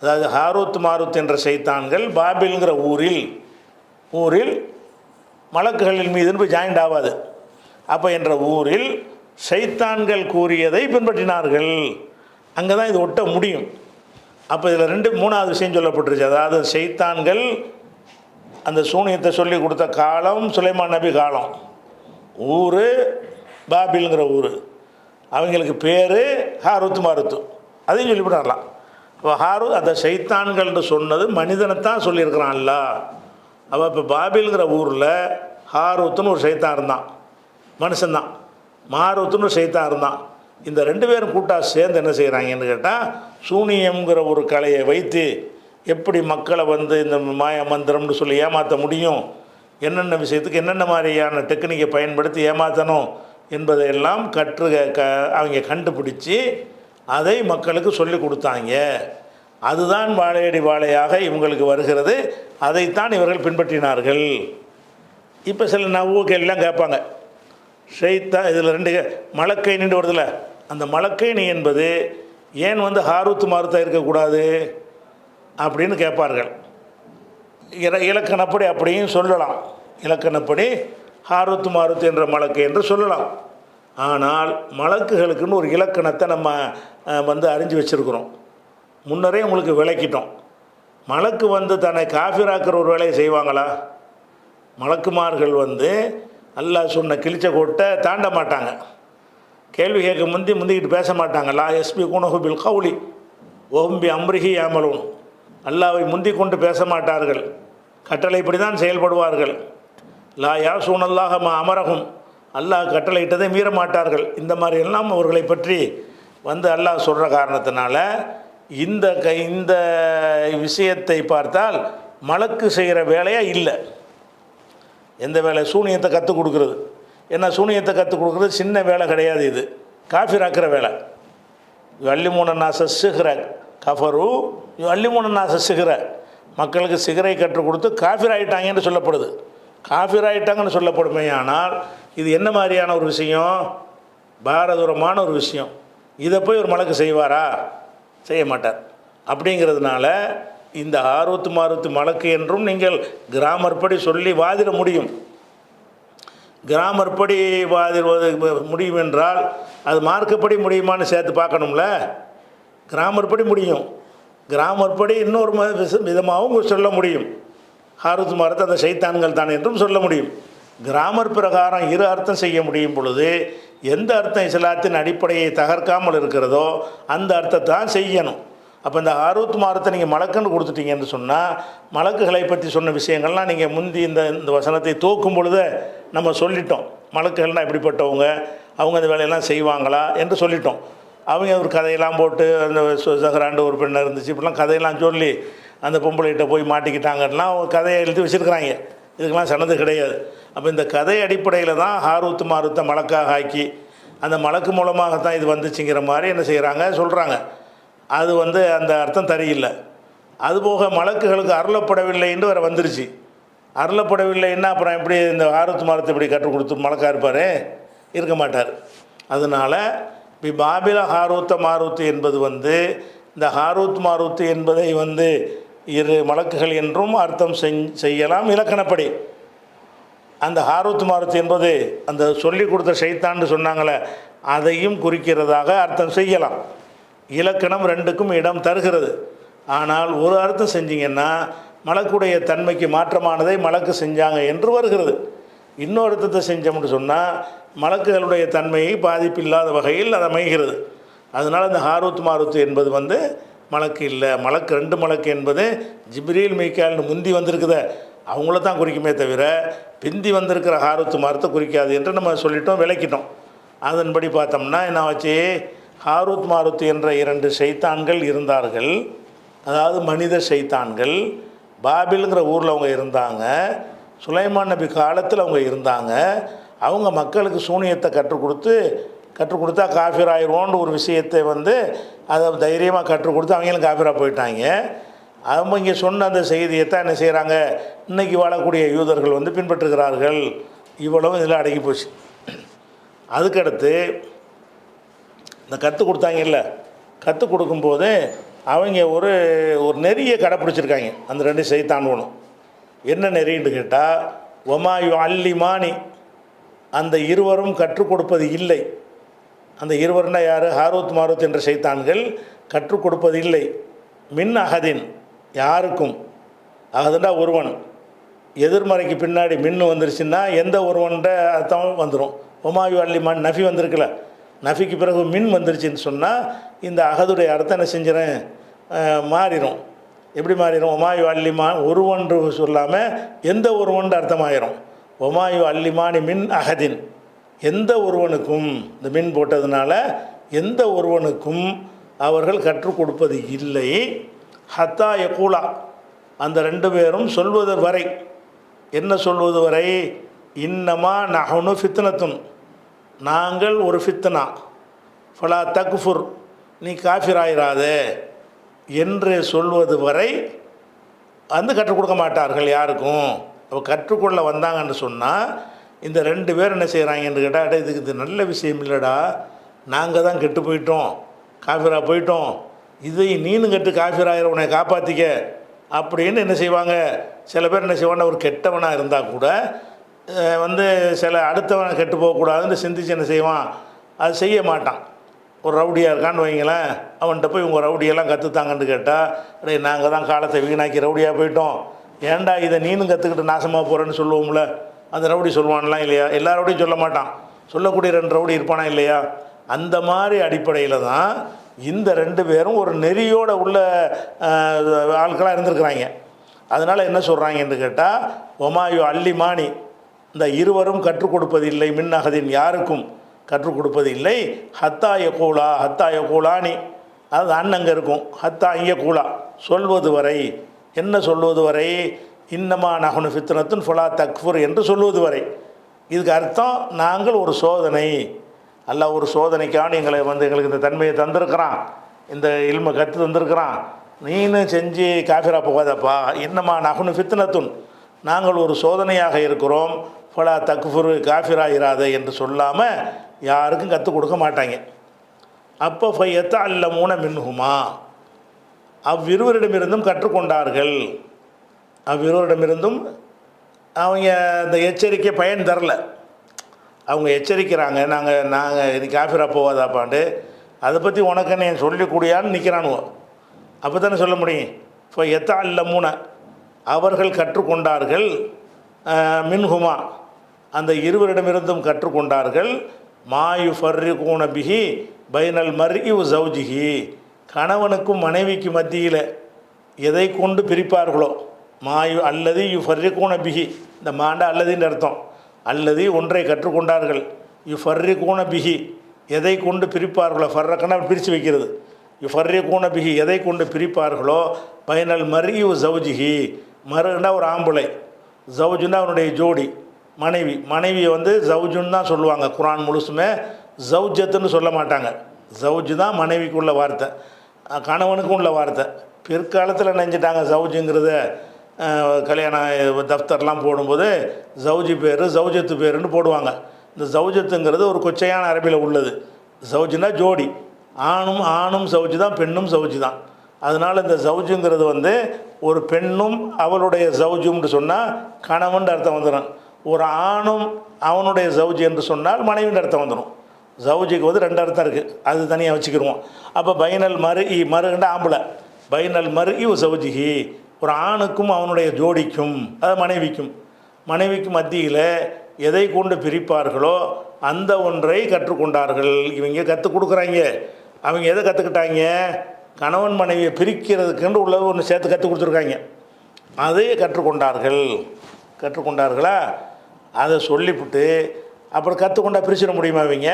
அதாவது மாரூத் என்ற ஷைத்தான்கள் பாபிலுங்கிற ஊரில் மலக்குகளின் மீதுன்னு போய் ஜாயிண்ட் ஆகாது. அப்போ என்ற ஊரில் ஷைத்தான்கள் கூறியதை பின்பற்றினார்கள். அங்கே தான் இது ஒட்ட முடியும். அப்போ இதில் 3வது விஷயம் சொல்லப்பட்டுருச்சு. அதாவது ஷைத்தான்கள் அந்த சூனியத்தை சொல்லி கொடுத்த காலம் சுலைமான் நபி காலம், ஊர் பாபிலுங்கிற ஊர், அவங்களுக்கு பேர் மாரூத், அதையும் சொல்லிவிடலாம். இப்போ அந்த ஷைத்தான்கள்னு சொன்னது மனிதனைத்தான் சொல்லியிருக்கிறான்ல. அப்போ இப்போ பாபிலுங்கிற ஊரில் ஹாரூத்துன்னு ஒரு ஷைத்தான் இருந்தான், மனுஷன்தான். மாரூத்துன்னு ஒரு ஷைத்தான் இருந்தான். இந்த 2 பேரும் கூட்டாக சேர்ந்து என்ன செய்கிறாங்கன்னு கேட்டால், சூனியம்ங்கிற ஒரு கலையை வைத்து எப்படி மக்களை வந்து இந்த மாய மந்திரம்னு சொல்லி ஏமாற்ற முடியும், என்னென்ன விஷயத்துக்கு என்னென்ன மாதிரியான டெக்னிக்கை பயன்படுத்தி ஏமாற்றணும் என்பதையெல்லாம் அவங்க கண்டுபிடிச்சி அதை மக்களுக்கு சொல்லி கொடுத்தாங்க. அதுதான் வாழையடி வாழையாக இவங்களுக்கு வருகிறது. அதைத்தான் இவர்கள் பின்பற்றினார்கள். இப்போ சில நவ்வூக்கெல்லாம் கேட்பாங்க, ஷைத்தான் இதில் 2 மலக்கை நின்று வருதுல, அந்த மலக்கைனி என்பது ஏன் ஹாரூத் மாருத்தா இருக்கக்கூடாது அப்படின்னு கேட்பார்கள். இலக்கணப்படி அப்படியும் சொல்லலாம். இலக்கணப்படி ஹாரூத் மாருத் என்ற மலக்கு என்று சொல்லலாம். ஆனால் மலக்குகளுக்குன்னு ஒரு இலக்கணத்தை நம்ம அறிஞ்சு வச்சுருக்குறோம். முன்னரே உங்களுக்கு விளக்கிட்டோம். மலக்கு தன்னை காஃபிராக்கிற ஒரு வேலையை செய்வாங்களா? மலக்குமார்கள் அல்லாஹ் சொன்ன கிழிச்ச கோட்டை தாண்ட மாட்டாங்க. கேள்வி கேட்க முந்திக்கிட்டு பேச மாட்டாங்க. லா எஸ்பி குனஹு பில் கவுலி ஓம்பி அம்ரிஹி யாமலூன். அல்லாவை முந்தி கொண்டு பேச மாட்டார்கள். கட்டளைப்படி தான் செயல்படுவார்கள். லா யாசூனல்லாஹ மா அமரஹும். அல்லாஹ் கட்டளையிட்டதை மீற மாட்டார்கள். இந்த மாதிரி எல்லாம் அவர்களை பற்றி அல்லாஹ் சொல்கிற காரணத்தினால இந்த விஷயத்தை பார்த்தால் மலக்கு செய்கிற வேலையாக இல்லை. எந்த வேலை? சூனியத்தை கற்றுக் கொடுக்குறது. ஏன்னா சூனியத்தை கற்றுக் கொடுக்குறது சின்ன வேலை கிடையாது. இது காஃபிராக்கிற வேலை. அல்லிமூன நாச சிகிற கஃபரு அல்லிமூன நாச சிகிற, மக்களுக்கு சிகரை கற்றுக் கொடுத்து காஃபிர் ஆகிட்டாங்கன்னு சொல்லப்படுது. காஃபிர் ஆகிட்டாங்கன்னு சொல்லப்படுமே. ஆனால் இது என்ன மாதிரியான ஒரு விஷயம்? பாரதூரமான ஒரு விஷயம். இதை போய் ஒரு மலக்கு செய்வாரா? செய்ய மாட்டார். அப்படிங்கிறதுனால இந்த ஹாரூத் மாருத் மலக்கு என்றும் நீங்கள் கிராமர் படி சொல்லி வாதிட முடியும். கிராமர் படி வாதிடுவது முடியும் என்றால் அது மார்க்கப்படி முடியுமான்னு சேர்த்து பார்க்கணும்ல. கிராமர் படி முடியும். கிராமர் படி இன்னொரு விதமாகவும் சொல்ல முடியும். ஹாரூத் மாருத் அந்த ஷைத்தான்கள் தான் என்றும் சொல்ல முடியும். கிராமர் பிரகாரம் 2 அர்த்தம் செய்ய முடியும் பொழுது எந்த அர்த்தம் இஸ்லாத்தின் அடிப்படையை தகர்க்காமல் இருக்கிறதோ அந்த அர்த்தத்தை தான் செய்யணும். அப்போ இந்த ஹாரூத் மாருத்தை நீங்கள் மலக்குன்னு கொடுத்துட்டீங்கன்னு சொன்னால் மலக்குகளை பற்றி சொன்ன விஷயங்கள்லாம் நீங்கள் முந்தி இந்த வசனத்தை தூக்கும் பொழுது நம்ம சொல்லிட்டோம். மலக்குகள்னால் எப்படிப்பட்டவங்க, அவங்க அந்த வேலையெல்லாம் செய்வாங்களா என்று சொல்லிட்டோம். அவங்க ஒரு கதையெல்லாம் போட்டு அந்த சஹராண்டு ஒரு பெண்ணை இருந்துச்சு இப்படிலாம் கதையெல்லாம் சொல்லி அந்த பொம்பளைகிட்ட போய் மாட்டிக்கிட்டாங்கன்னா ஒரு கதையை எழுதி வச்சுருக்குறாங்க. இதுக்கெல்லாம் சனது கிடையாது. அப்போ இந்த கதை அடிப்படையில் தான் ஹாரூத் மாருத்தை மலக்காக ஆக்கி அந்த மலக்கு மூலமாகத்தான் இது வந்துச்சுங்கிற மாதிரி என்ன செய்கிறாங்க சொல்கிறாங்க. அது அந்த அர்த்தம் சரியில்லை. அதுபோக மலக்குகளுக்கு அருளப்படவில்லை என்று வேறு வந்துருச்சு. அருளப்படவில்லைன்னா அப்புறம் எப்படி இந்த ஹாரூத் மாருத்தை இப்படி கற்றுக் கொடுத்து மலக்காக இருப்பார்? இருக்க மாட்டார். அதனால் பாபில ஹாரூத்த மாருத்து என்பது இந்த ஹாரூத் மாருத்து என்பதை 2 மலக்குகள் என்றும் அர்த்தம் செய்யலாம் இலக்கணப்படி. அந்த ஹாரூத் மாருத் என்பது அந்த சொல்லி கொடுத்த ஷைத்தான்னு சொன்னாங்களே அதையும் குறிக்கிறதாக அர்த்தம் செய்யலாம். இலக்கணம் 2க்கும் இடம் தருகிறது. ஆனால் ஒரு அர்த்தம் செஞ்சிங்கன்னா மலக்குடைய தன்மைக்கு மாற்றமானதை மலக்கு செஞ்சாங்க என்று வருகிறது. இன்னொரு அர்த்தத்தை செஞ்சோம்னு சொன்னால் மலக்குகளுடைய தன்மையை பாதிப்பில்லாத வகையில் அது அமைகிறது. அதனால் இந்த ஹாரூத் மாருத் என்பது மலக்கு இல்லை. மலக்கு 2 மலக்கு என்பது ஜிப்ரீல் மீகால்னு முந்தி வந்திருக்குத அவங்கள தான் குறிக்குமே தவிர பிந்தி வந்திருக்கிற ஹாரூத் மாருத்தை குறிக்காது என்று நம்ம சொல்லிட்டோம், விளக்கிட்டோம். அதன்படி பார்த்தோம்னா என்ன ஆச்சு? ஹாரூத் மாருத் என்ற 2 ஷைத்தான்கள் இருந்தார்கள். அதாவது மனித ஷைத்தான்கள். பாபிலுங்கிற ஊரில் அவங்க இருந்தாங்க. சுலைமான் நபி காலத்தில் அவங்க இருந்தாங்க. அவங்க மக்களுக்கு சூனியத்தை கற்றுக் கொடுத்தா காஃபிர் ஆயிடுவோன்னு ஒரு விஷயத்தை அதை தைரியமாக கற்றுக் கொடுத்து அவங்களும் காஃபிராக போயிட்டாங்க. அவங்க இங்கே சொன்ன அந்த செய்தியை தான் என்ன செய்கிறாங்க, இன்றைக்கி வாழக்கூடிய யூதர்கள் பின்பற்றுகிறார்கள். இவ்வளவும் இதில் அடங்கி போச்சு. அதுக்கடுத்து இந்த கற்றுக் கொடுத்தாங்கல்ல, கற்றுக் கொடுக்கும்போது அவங்க ஒரு நெறியை கடைப்பிடிச்சிருக்காங்க அந்த 2 ஷைத்தான்களும். என்ன நெறின்னு கேட்டால் ஒமாயு அல்லிமானி, அந்த இருவரும் கற்றுக் கொடுப்பது இல்லை. அந்த இருவர்னா யார்? ஹாரூத் மாருத் என்ற ஷைத்தான்கள் கற்றுக் கொடுப்பது இல்லை. மின் அகதின், யாருக்கும். அகதுண்டா ஒருவன். எதிர்மறைக்கு பின்னாடி மின்னு வந்துருச்சுன்னா எந்த ஒருவன்ட அர்த்தம் வந்துடும். ஒமாயு அல்லிமான் நஃபி வந்திருக்குல்ல, நஃபிக்கு பிறகு மின் வந்துருச்சுன்னு சொன்னால் இந்த அகதுடைய அர்த்தம் என்ன செஞ்சிடறேன் மாறிடும். எப்படி மாறிடும்? ஒமாயு அல்லிமான் ஒருவன்று சொல்லாமல் எந்த ஒருவன் அர்த்தமாயிரும். ஒமாயு அல்லிமானி மின் அகதின், எந்த ஒருவனுக்கும், இந்த மின் போட்டதுனால எந்த ஒருவனுக்கும் அவர்கள் கற்றுக் கொடுப்பது இல்லை. ஹத்தா யகூலா, அந்த 2 பேரும் சொல்வது வரை. என்ன சொல்வது வரை? இன்னமா நஹனு ஃபித்னத்துன், நாங்கள் ஒரு ஃபித்னா ஃபலா தக்ஃபுர், நீ காஃபிராயிராதே என்று சொல்வது வரை கற்றுக் கொடுக்க மாட்டார்கள் யாருக்கும். அப்போ கற்றுக்கொள்ள வந்தாங்கன்னு சொன்னால் இந்த 2 பேர் என்ன செய்கிறாங்கன்னு கேட்டால், இதுக்கு இது நல்ல விஷயம் இல்லைடா, நாங்கள் தான் கெட்டு போயிட்டோம், காஃபிரா போயிட்டோம், இதை நீனும் கெட்டு காஃபிராயிர உன்னை காப்பாற்றிக்க அப்படின்னு என்ன செய்வாங்க. சில பேர் என்ன செய்வாங்க, ஒரு கெட்டவனாக இருந்தால் கூட சில அடுத்தவனை கெட்டு போகக்கூடாதுன்னு சிந்திச்சு என்ன செய்வான், அது செய்ய மாட்டான். ஒரு ரவுடியாக இருக்கான்னு வைங்களேன், அவன்கிட்ட போய் உங்கள் ரவுடியெல்லாம் கற்றுத்தாங்கன்னு கேட்டால், அடே நாங்கள் தான் காலத்தை வீணாக்கி ரவுடியாக போயிட்டோம், ஏன்டா இதை நீனும் கற்றுக்கிட்டு நாசமாக போகிறேன்னு சொல்லுவோம்ல, அந்த ரவுடி சொல்லுவான்லாம் இல்லையா? எல்லா ரவுடியும் சொல்ல மாட்டான், சொல்லக்கூடிய 2 ரவுடி இருப்பானா இல்லையா? அந்த மாதிரி அடிப்படையில் தான் இந்த 2 பேரும் ஒரு நெறியோடு உள்ள ஆட்களாக இருந்திருக்கிறாங்க. அதனால் என்ன சொல்கிறாங்கன்னு கேட்டால், ஒமாயு அல்லிமானி, இந்த இருவரும் கற்றுக் கொடுப்பதில்லை, மின்னகதின் யாருக்கும் கற்றுக் கொடுப்பதில்லை, ஹத்தா யகூலானி, அது அங்கே இருக்கும், ஹத்தா யகூலா சொல்வது வரை. என்ன சொல்வது வரை? இன்னமா நஹ்னு ஃபித்னத்துன் ஃபலா தக்ஃபுர் என்று சொல்வது வரை. இதுக்கு அர்த்தம், நாங்கள் ஒரு சோதனை, அல்லாஹ் ஒரு சோதனைக்கான எங்களுக்கு இந்த தன்மையை தந்திருக்கிறான், இந்த இல்மை கற்று தந்திருக்கிறான், நீனும் செஞ்சு காஃபிரா போகாதப்பா. இன்னமா நஹ்னு ஃபித்னத்துன், நாங்கள் ஒரு சோதனையாக இருக்கிறோம், ஃபலா தக்ஃபுர், காஃபிராயிராதே என்று சொல்லாமல் யாருக்கும் கற்றுக் கொடுக்க மாட்டாங்க. அப்போ ஃபயத்தஅல்லமூன மின்ஹுமா, அவ்விருவரிடமிருந்தும் கற்றுக்கொண்டார்கள். அவ்விருவரிடமிருந்தும் அவங்க இந்த எச்சரிக்கை பயன் தரல. அவங்க எச்சரிக்கிறாங்க, நாங்கள் இது காஃபிரா போவாதாப்பாண்டு, அதை பற்றி உனக்கு என்ன சொல்லிக்கூடியான்னு நிற்கிறானுவோ, அப்போ தானே சொல்ல முடியும். ஃபயத்தஅல்லமூன, அவர்கள் கற்றுக்கொண்டார்கள், மின்ஹுமா, அந்த இருவரிடமிருந்தும் கற்றுக்கொண்டார்கள், மாயு ஃபர்ரிகூன பிஹி பைனல் மர்இ வ ஜௌஜிஹி, கணவனுக்கும் மனைவிக்கு மத்தியில் எதை கொண்டு பிரிப்பார்களோ, மாயு அல்லது யு ஃபர்ரிகூன பிஹி, இந்த மாண்ட அல்லதின்னு அர்த்தம், அல்லது ஒன்றை கற்றுக்கொண்டார்கள், யு ஃபர்ரிகூன பிஹி எதை கொண்டு பிரிப்பார்களோ, ஃபர்ரக்கனா பிரித்து வைக்கிறது, யு ஃபர்ரிகூன பிஹி எதை கொண்டு பிரிப்பார்களோ, பைனல் மர்இ வ ஜௌஜிஹி, மருன்னா ஒரு ஆம்பளை, ஜவுஜுன்னா அவனுடைய ஜோடி மனைவியை ஜவுஜுன்னு தான் சொல்லுவாங்க. குரான் முழுசுமே ஜவுஜத்துன்னு சொல்ல மாட்டாங்க. ஜவுஜு தான் மனைவிக்கு உள்ள வார்த்தை, கணவனுக்கும் உள்ள வார்த்தை. பிற்காலத்தில் நினைஞ்சிட்டாங்க ஜவுஜுங்கிறத, கல்யாண தஃப்தர்லாம் போடும்போது ஜவுஜி பேர் ஜவுஜத்து பேருன்னு போடுவாங்க. இந்த ஜவுஜத்துங்கிறது ஒரு கொச்சையான அரபியில் உள்ளது. ஜவுஜுனா ஜோடி, ஆணும் ஜவுஜு தான், பெண்ணும் ஜவுஜு தான். அதனால் இந்த ஜவுஜுங்கிறது ஒரு பெண்ணும் அவளுடைய ஜவுஜும்னு சொன்னால் கணவன் அர்த்தம் வந்துடும். ஒரு ஆணும் அவனுடைய ஜவுஜி என்று சொன்னால் மனைவின் அர்த்தம் வந்துடும். ஜவுஜிக்கு 2 அர்த்தம் இருக்குது, அது தனியாக வச்சுக்கிடுவோம். அப்போ பைனல் மருகின்ற ஆம்பளை, பைனல் மர்இ வ ஜௌஜிஹி, ஒரு ஆணுக்கும் அவனுடைய ஜோடிக்கும், அது மனைவிக்கும் மத்தியில் எதை கொண்டு பிரிப்பார்களோ அந்த ஒன்றை கற்றுக்கொண்டார்கள். இவங்க கற்றுக் கொடுக்குறாங்க. அவங்க எதை கற்றுக்கிட்டாங்க? கணவன் மனைவியை பிரிக்கிறதுக்குன்னு உள்ள ஒன்று சேர்த்து கற்றுக் கொடுத்துருக்காங்க. அதையே கற்றுக்கொண்டார்களா? அதை சொல்லிவிட்டு அப்புறம் கற்றுக்கொண்டா பிரிச்சிட முடியுமா? இவங்க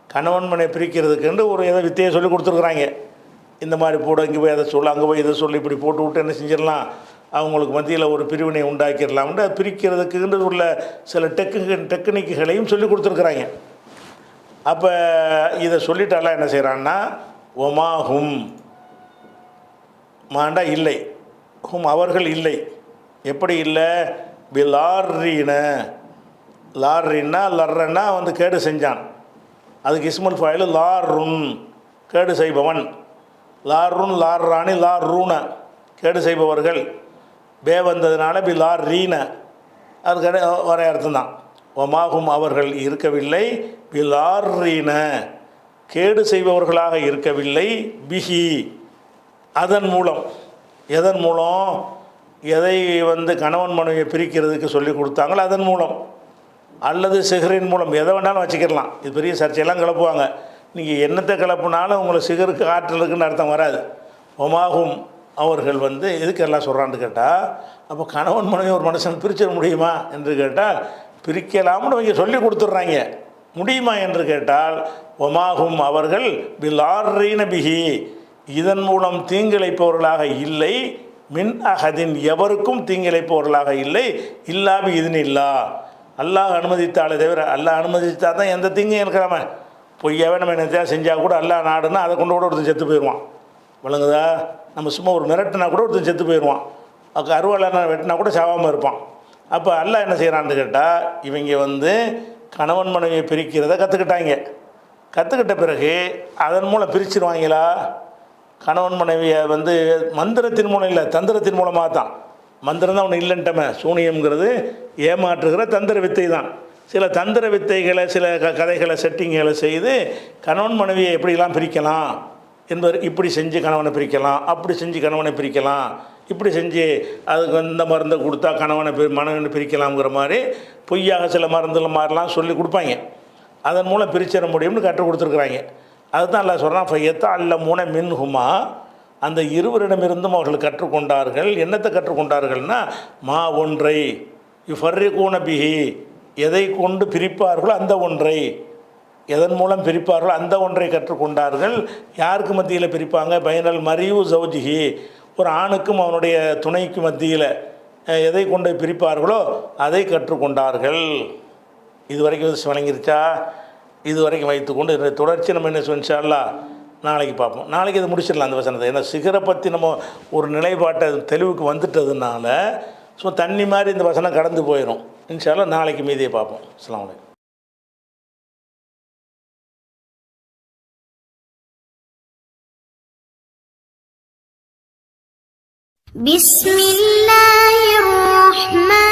கணவன் மனைவி பிரிக்கிறதுக்குன்னு ஒரு எதை வித்தையை சொல்லி கொடுத்துருக்குறாங்க. இந்த மாதிரி போட, இங்கே போய் அதை சொல்ல, அங்கே போய் இதை சொல்லி இப்படி போட்டு விட்டு என்ன செஞ்சிடலாம், அவங்களுக்கு மத்தியில் ஒரு பிரிவினை உண்டாக்கிடலாம்னு அது பிரிக்கிறதுக்குன்னு உள்ள சில டெக்னிக்குகளையும் சொல்லி கொடுத்துருக்குறாங்க. அப்போ இதை சொல்லிட்டாலாம் என்ன செய்கிறான்னா, ஒமாஹும் மாண்டா இல்லை, ஹும் அவர்கள் இல்லை. எப்படி இல்லை? பிலார்ரீன, லார்ரின்னா லர்ரன்னா கேடு செஞ்சான், அதுக்கு இஸ்முல் ஃபாயில் லார்ருன், கேடு செய்பவன். லார்ருன் லார்ராணி லார்ரூன, கேடு செய்பவர்கள். பே வந்ததுனால பிலார்ரீன, அது ஒரே அர்த்தம் தான். ஒமாகும் அவர்கள் இருக்கவில்லை, பிலார்ரீன கேடு செய்பவர்களாக இருக்கவில்லை, பிஹி அதன் மூலம். எதன் மூலம்? எதை கணவன் மனைவியை பிரிக்கிறதுக்கு சொல்லி கொடுத்தாங்களோ அதன் மூலம், அல்லது சிகரின் மூலம், எதை வேணாலும் வச்சுக்கிடலாம். இது பெரிய சர்ச்சையெல்லாம் கிளப்புவாங்க. நீங்கள் என்னத்தை கிளப்புனாலும் உங்களை சிகருக்கு ஆற்றலுக்குன்னு அர்த்தம் வராது. ஒமாகும் அவர்கள் எதுக்கு எல்லாம் சொல்கிறான்னு கேட்டால், அப்போ கணவன் மனைவி ஒரு மனுஷன் பிரிச்சிட முடியுமா என்று கேட்டால் பிரிக்கலாம்னு அவங்க சொல்லி கொடுத்துட்றாங்க. முடியுமா என்று கேட்டால், ஒமாகும் அவர்கள் பிலார்ரீன பிஹி இதன் மூலம் தீங்கிழைப்பவர்களாக இல்லை, மின் அஹதின் எவருக்கும் தீங்கிழைப்பவர்களாக இல்லை, இல்லாபி இதுன்னு இல்லா அல்லாஹ் அனுமதித்தாலே தவிர, அல்லாஹ் அனுமதித்தா தான் எந்த தீங்கும் இருக்கிறாம. பொய்யாவே நம்ம என்னத்தையா செஞ்சால் கூட அல்லாஹ் நாடுன்னா அதை கொண்டு கூட ஒருத்தன் செத்து போயிடுவான். விளங்குதா? நம்ம சும்மா ஒரு மிரட்டினா கூட ஒருத்தன் செத்து போயிடுவான். அதுக்கு அருவாளை வெட்டினா கூட சாவாமல் இருப்பான். அப்போ அல்லாஹ் என்ன செய்கிறான்னு கேட்டால், இவங்க கணவன் மனைவியை பிரிக்கிறத கற்றுக்கிட்ட பிறகு அதன் மூலம் பிரிச்சிருவாங்களா? கணவன் மனைவியை மந்திரத்தின் மூலம் இல்லை, தந்திரத்தின் மூலமாக தான். மந்திரம் தான் ஒன்று இல்லைன்ட்டமே. சூனியம்ங்கிறது ஏமாற்றுகிற தந்திர வித்தை தான். சில தந்திர வித்தைகளை, சில கதைகளை, செட்டிங்களை செய்து கணவன் மனைவியை எப்படிலாம் பிரிக்கலாம் என்பது, இப்படி செஞ்சு கணவனை பிரிக்கலாம், அப்படி செஞ்சு கணவனை பிரிக்கலாம், இப்படி செஞ்சு அதுக்கு இந்த மருந்தை கொடுத்தா மனைவனை பிரிக்கலாம்ங்கிற மாதிரி பொய்யாக சில மருந்துகள் மாதிரிலாம் சொல்லி கொடுப்பாங்க. அதன் மூலம் பிரிச்சிட முடியும்னு கற்றுக் கொடுத்துருக்குறாங்க. அதுதான் அல்லாஹ் சொல்கிறான், ஃபையத்தா அல்ல மூன மின்ஹுமா, அந்த இருவரிடமிருந்தும் அவர்கள் கற்றுக்கொண்டார்கள். என்னத்தை கற்றுக்கொண்டார்கள்னா, மா ஒன்றை யுஃபர்ரிகூன பிஹி, எதை கொண்டு பிரிப்பார்களோ அந்த ஒன்றை, எதன் மூலம் பிரிப்பார்களோ அந்த ஒன்றை கற்றுக்கொண்டார்கள். யாருக்கு மத்தியில் பிரிப்பாங்க? பைனல் மரியூ ஜவுஜிஹி, ஒரு ஆணுக்கும் அவனுடைய துணைக்கு மத்தியில் எதை கொண்டு பிரிப்பார்களோ அதை கற்றுக்கொண்டார்கள். இது வரைக்கும் வழங்கிருச்சா? இது வரைக்கும் வைத்துக்கொண்டு தொடர்ச்சி நம்ம என்ன இன்ஷா அல்லாஹ் நாளைக்கு பார்ப்போம். நாளைக்கு இதை முடிச்சிடலாம் அந்த வசனத்தை. ஏன்னா சிகரை பற்றி நம்ம ஒரு நிலைப்பாட்டை தெளிவுக்கு வந்துட்டதுனால தண்ணி மாதிரி இந்த வசனம் கடந்து போயிடும். இன்ஷா அல்லாஹ் நாளைக்கு மீதியை பார்ப்போம். அஸ்ஸலாமு அலைக்கும். பிஸ்மில்லாஹிர் ரஹ்மானிர்